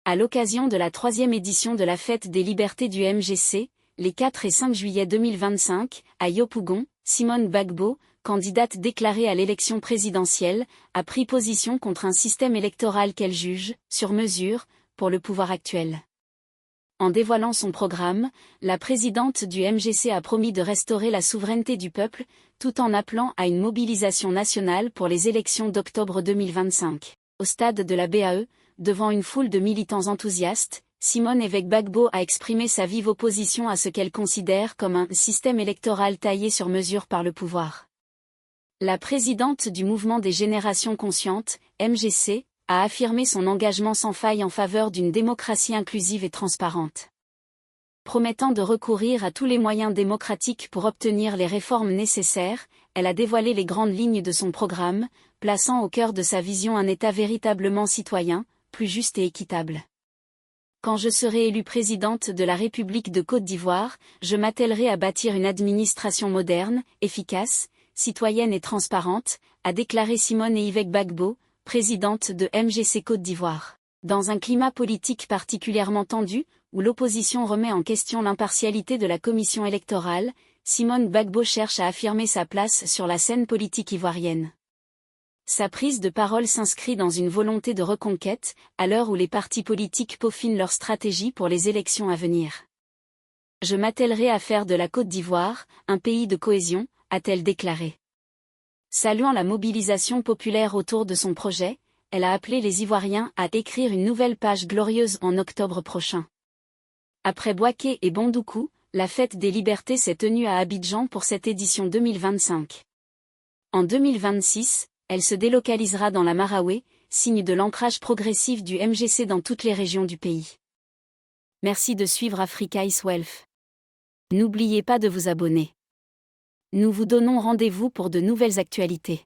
À l'occasion de la 3e édition de la Fête des Libertés du MGC, les 4 et 5 juillet 2025, à Yopougon, Simone Gbagbo, candidate déclarée à l'élection présidentielle, a pris position contre un système électoral qu'elle juge, sur mesure, pour le pouvoir actuel. En dévoilant son programme, la présidente du MGC a promis de restaurer la souveraineté du peuple, tout en appelant à une mobilisation nationale pour les élections d'octobre 2025. Au stade de la BAE, devant une foule de militants enthousiastes, Simone Gbagbo a exprimé sa vive opposition à ce qu'elle considère comme un système électoral taillé sur mesure par le pouvoir. La présidente du mouvement des générations conscientes, MGC, a affirmé son engagement sans faille en faveur d'une démocratie inclusive et transparente. Promettant de recourir à tous les moyens démocratiques pour obtenir les réformes nécessaires, elle a dévoilé les grandes lignes de son programme, plaçant au cœur de sa vision un État véritablement citoyen, plus juste et équitable. Quand je serai élue présidente de la République de Côte d'Ivoire, je m'attellerai à bâtir une administration moderne, efficace, citoyenne et transparente, a déclaré Simone Gbagbo, présidente de MGC Côte d'Ivoire. Dans un climat politique particulièrement tendu, où l'opposition remet en question l'impartialité de la commission électorale, Simone Gbagbo cherche à affirmer sa place sur la scène politique ivoirienne. Sa prise de parole s'inscrit dans une volonté de reconquête, à l'heure où les partis politiques peaufinent leur stratégie pour les élections à venir. Je m'attellerai à faire de la Côte d'Ivoire un pays de cohésion, a-t-elle déclaré. Saluant la mobilisation populaire autour de son projet, elle a appelé les Ivoiriens à écrire une nouvelle page glorieuse en octobre prochain. Après Bouaké et Bondoukou, la Fête des Libertés s'est tenue à Abidjan pour cette édition 2025. En 2026, elle se délocalisera dans la Maraoué, signe de l'ancrage progressif du MGC dans toutes les régions du pays. Merci de suivre Africa is Wealth. N'oubliez pas de vous abonner. Nous vous donnons rendez-vous pour de nouvelles actualités.